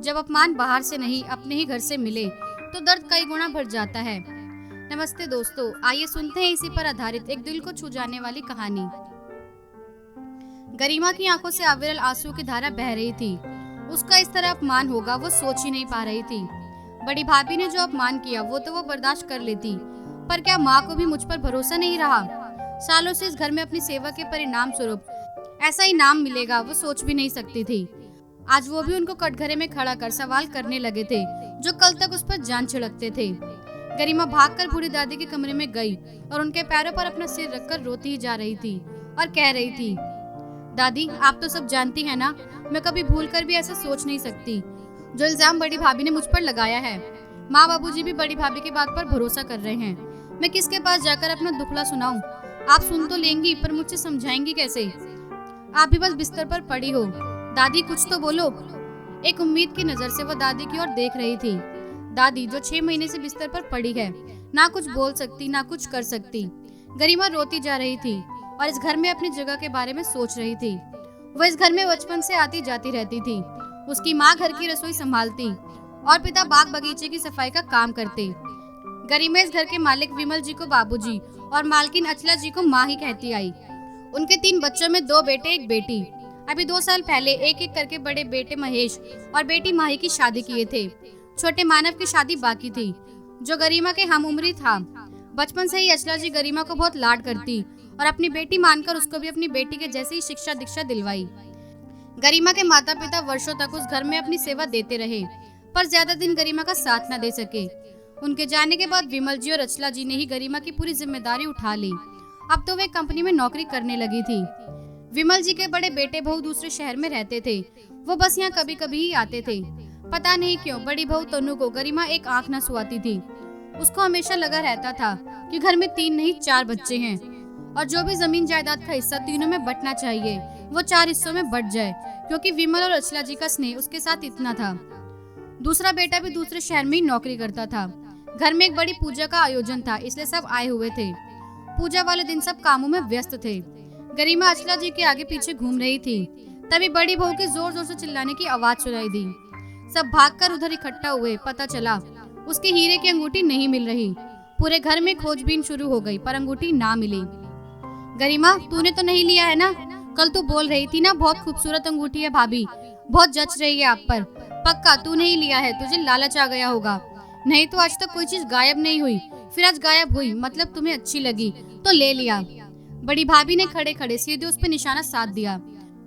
जब अपमान बाहर से नहीं अपने ही घर से मिले तो दर्द कई गुना बढ़ जाता है। नमस्ते दोस्तों, आइए सुनते हैं इसी पर आधारित एक दिल को छू जाने वाली कहानी। गरिमा की आंखों से अविरल आंसू की धारा बह रही थी। उसका इस तरह अपमान होगा वो सोच ही नहीं पा रही थी। बड़ी भाभी ने जो अपमान किया वो बर्दाश्त कर लेती, पर क्या माँ को भी मुझ पर भरोसा नहीं रहा? सालों से इस घर में अपनी सेवा के परिणाम स्वरूप ऐसा इनाम मिलेगा वो सोच भी नहीं सकती थी। आज वो भी उनको कटघरे में खड़ा कर सवाल करने लगे थे जो कल तक उस पर जान छिड़कते थे। गरिमा भागकर बूढ़ी दादी के कमरे में गई और उनके पैरों पर अपना सिर रखकर रोती ही जा रही थी और कह रही थी, दादी आप तो सब जानती हैं ना, मैं कभी भूल कर भी ऐसा सोच नहीं सकती जो इल्जाम बड़ी भाभी ने मुझ पर लगाया है। माँ बाबूजी भी बड़ी भाभी की बात पर भरोसा कर रहे हैं। मैं किसके पास जाकर अपना दुखड़ा सुनाऊं? आप सुन तो लेंगी पर मुझसे समझाएंगी कैसे? आप भी बस बिस्तर पर पड़ी हो। दादी कुछ तो बोलो। एक उम्मीद की नजर से वो दादी की ओर देख रही थी। दादी जो 6 महीने से बिस्तर पर पड़ी है, ना कुछ बोल सकती ना कुछ कर सकती। गरिमा रोती जा रही थी और इस घर में अपनी जगह के बारे में सोच रही थी। वो इस घर में बचपन से आती जाती रहती थी। उसकी माँ घर की रसोई संभालती और पिता बाग बगीचे की सफाई का काम करते। गरिमा इस घर के मालिक विमल जी को बाबूजी और मालकिन अचला जी को माँ ही कहती आई। उनके 3 बच्चों में 2 बेटे एक बेटी। अभी 2 साल पहले एक एक करके बड़े बेटे महेश और बेटी माही की शादी किए थे। छोटे मानव की शादी बाकी थी जो गरिमा के हम उम्री था। बचपन से ही अचला जी गरिमा को बहुत लाड करती और अपनी बेटी मानकर उसको भी अपनी बेटी के जैसे ही शिक्षा दीक्षा दिलवाई। गरिमा के माता पिता वर्षों तक उस घर में अपनी सेवा देते रहे, पर ज्यादा दिन गरिमा का साथ न दे सके। उनके जाने के बाद विमल जी और अचला जी ने ही गरिमा की पूरी जिम्मेदारी उठा ली। अब तो वे कंपनी में नौकरी करने लगी थी। विमल जी के बड़े बेटे बहू दूसरे शहर में रहते थे। वो बस यहाँ कभी कभी ही आते थे। पता नहीं क्यों बड़ी बहू तनु को गरिमा एक आंख न सुहाती थी। उसको हमेशा लगा रहता था कि घर में 3 नहीं 4 बच्चे हैं और जो भी जमीन जायदाद का हिस्सा तीनों में बंटना चाहिए वो 4 हिस्सों में बंट जाए, क्योंकि विमल और अचला जी का स्नेह उसके साथ इतना था। दूसरा बेटा भी दूसरे शहर में ही नौकरी करता था। घर में एक बड़ी पूजा का आयोजन था, इसलिए सब आए हुए थे। पूजा वाले दिन सब कामों में व्यस्त थे। गरिमा अचला जी के आगे पीछे घूम रही थी। तभी बड़ी बहू की जोर जोर से चिल्लाने की आवाज सुनाई दी। सब भागकर उधर इकट्ठा हुए। पता चला उसकी हीरे की अंगूठी नहीं मिल रही। पूरे घर में खोजबीन शुरू हो गई पर अंगूठी ना मिली। गरिमा तूने तो नहीं लिया है ना? कल तू बोल रही थी ना बहुत खूबसूरत अंगूठी है भाभी, बहुत जच रही है आप पर। पक्का तू नहीं लिया है, तुझे लालच आ गया होगा। नहीं तो आज तक कोई चीज गायब नहीं हुई, फिर आज गायब हुई मतलब तुम्हें अच्छी लगी तो ले लिया। बड़ी भाभी ने खड़े खड़े सीधे उस पर निशाना साध दिया।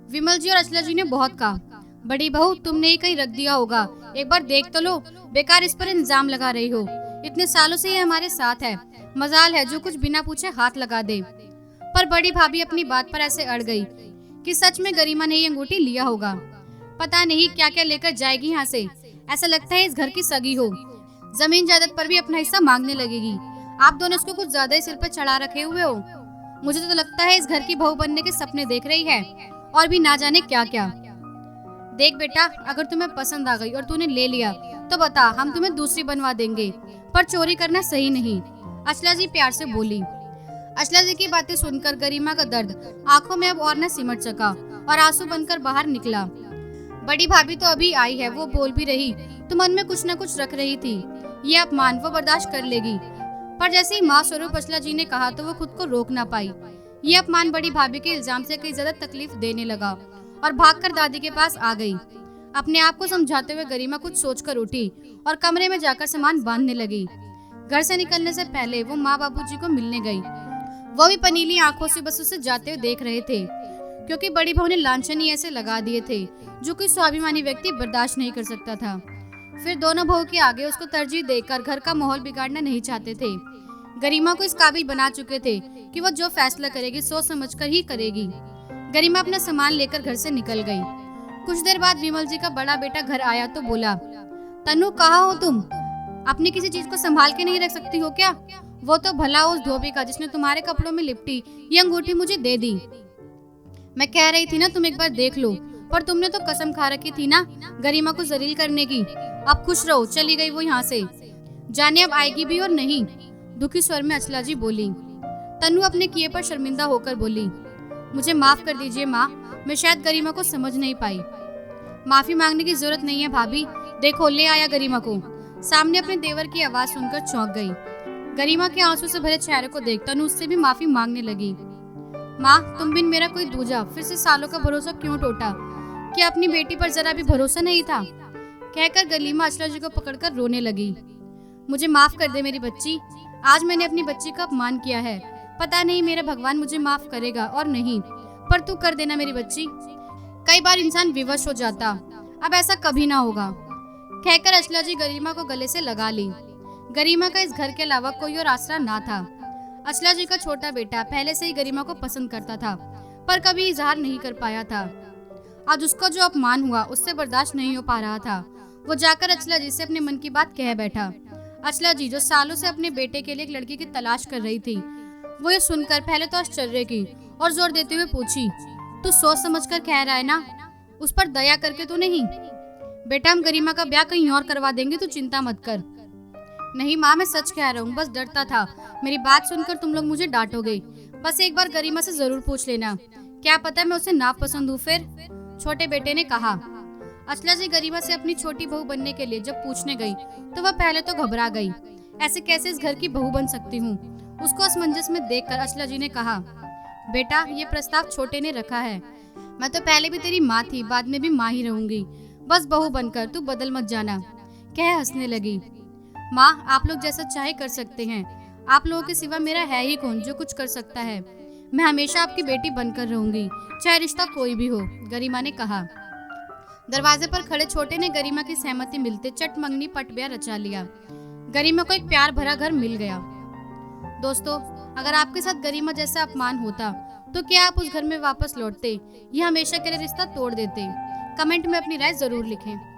विमल जी और अचला जी ने बहुत कहा, बड़ी बहू तुमने ही कहीं रख दिया होगा, एक बार देख तो लो, बेकार इस पर इल्जाम लगा रही हो। इतने सालों से ये हमारे साथ है, मजाल है जो कुछ बिना पूछे हाथ लगा दे। पर बड़ी भाभी अपनी बात पर ऐसे अड़ गई कि सच में गरिमा ने ये अंगूठी लिया होगा। पता नहीं क्या क्या लेकर जाएगी यहाँ से। ऐसा लगता है इस घर की सगी हो। जमीन जायदाद पर भी अपना हिस्सा मांगने लगेगी। आप दोनों इसको कुछ ज्यादा ही सिर पर चढ़ा रखे हुए हो। मुझे तो लगता है इस घर की बहू बनने के सपने देख रही है और भी ना जाने क्या क्या। देख बेटा, अगर तुम्हें पसंद आ गई और तूने ले लिया तो बता, हम तुम्हें दूसरी बनवा देंगे, पर चोरी करना सही नहीं। अचला जी प्यार से बोली। अचला जी की बातें सुनकर गरिमा का दर्द आंखों में अब और न सिमट सका और आंसू बनकर बाहर निकला। बड़ी भाभी तो अभी आई है, वो बोल भी रही तो मन में कुछ न कुछ रख रही थी। ये अपमान वो बर्दाश्त कर लेगी, पर जैसे ही माँ स्वरूप अचला जी ने कहा तो वो खुद को रोक ना पाई। ये अपमान बड़ी भाभी के इल्जाम से कई ज्यादा तकलीफ देने लगा और भागकर दादी के पास आ गई। अपने आप को समझाते हुए गरिमा कुछ सोचकर उठी और कमरे में जाकर सामान बांधने लगी। घर से निकलने से पहले वो माँ बाबूजी को मिलने गई। वो भी पनीली आंखों से बस उसे जाते हुए देख रहे थे, क्योंकि बड़ी बहू ने लांछन ही ऐसे लगा दिए थे जो कोई स्वाभिमानी व्यक्ति बर्दाश्त नहीं कर सकता था। फिर दोनों बहू के आगे उसको तरजीह देकर घर का माहौल बिगाड़ना नहीं चाहते थे। गरिमा को इस काबिल बना चुके थे कि वो जो फैसला करेगी सोच समझकर ही करेगी। गरिमा अपना सामान लेकर घर से निकल गई। कुछ देर बाद विमल जी का बड़ा बेटा घर आया तो बोला, तनु कहाँ हो तुम? अपनी किसी चीज को संभाल के नहीं रख सकती हो क्या? वो तो भला उस धोबी का जिसने तुम्हारे कपड़ों में लिपटी ये अंगूठी मुझे दे दी। मैं कह रही थी ना तुम एक बार देख लो, पर तुमने तो कसम खा रखी थी ना गरिमा को जलील करने की। अब खुश रहो। चली गई वो यहाँ से, जाने अब आएगी भी और नहीं। दुखी स्वर में अचला जी बोली। तनु अपने किए पर शर्मिंदा होकर बोली, मुझे माफ कर दीजिए माँ, मैं शायद गरिमा को समझ नहीं पाई। माफी मांगने की जरूरत नहीं है भाभी, देखो ले आया गरिमा को। सामने अपने देवर की आवाज सुनकर चौंक गई। गरिमा के आंसू से भरे चेहरे को देख तनु उससे भी माफी मांगने लगी। माँ, तुम बिन मेरा कोई दूजा फिर से सालों का भरोसा क्यों टूटा? क्या अपनी बेटी पर जरा भी भरोसा नहीं था? कहकर गरिमा अचला जी को पकड़कर रोने लगी। मुझे माफ कर दे मेरी बच्ची, आज मैंने अपनी बच्ची का अपमान किया है। पता नहीं मेरा भगवान मुझे माफ करेगा और नहीं, पर तू कर देना मेरी बच्ची। कई बार इंसान विवश हो जाता, अब ऐसा कभी ना होगा। कहकर अचला जी गरिमा को गले से लगा ली। गरिमा का इस घर के अलावा कोई और आसरा ना था। अचला जी का छोटा बेटा पहले से ही गरिमा को पसंद करता था, पर कभी इजहार नहीं कर पाया था। आज उसका जो अपमान हुआ उससे बर्दाश्त नहीं हो पा रहा था। वो जाकर अचला जी से अपने मन की बात कह बैठा। अचला जी जो सालों से अपने बेटे के लिए एक लड़की की तलाश कर रही थी, वो ये सुनकर पहले तो आश्चर्य की और जोर देते हुए पूछी, तू सोच समझ कर कह रहा है ना, उस पर दया करके तो नहीं? बेटा, हम गरिमा का ब्याह कहीं और करवा देंगे, तू चिंता मत कर। नहीं माँ, मैं सच कह रहा हूँ, बस डरता था मेरी बात सुनकर तुम लोग मुझे डांटोगे। बस एक बार गरिमा से जरूर पूछ लेना, क्या पता मैं उसे ना पसंद हूँ फिर, छोटे बेटे ने कहा। अचला जी गरिमा से अपनी छोटी बहू बनने के लिए जब पूछने गई तो वह पहले तो घबरा गई। ऐसे कैसे इस घर की बहू बन सकती हूँ? उसको असमंजस में देखकर अचला जी ने कहा, बेटा ये प्रस्ताव छोटे ने रखा है। मैं तो पहले भी तेरी माँ थी, बाद में भी माँ ही रहूंगी। बस बहू बनकर तू बदल मत जाना। कह हंसने लगी। माँ, आप लोग जैसा चाहे कर सकते हैं, आप लोगों के सिवा मेरा है ही कौन जो कुछ कर सकता है। मैं हमेशा आपकी बेटी बनकर रहूंगी, चाहे रिश्ता कोई भी हो, गरिमा ने कहा। दरवाजे पर खड़े छोटे ने गरिमा की सहमति मिलते चट मंगनी पट ब्याह रचा लिया। गरिमा को एक प्यार भरा घर मिल गया। दोस्तों, अगर आपके साथ गरिमा जैसा अपमान होता तो क्या आप उस घर में वापस लौटते या हमेशा के लिए रिश्ता तोड़ देते? कमेंट में अपनी राय जरूर लिखें।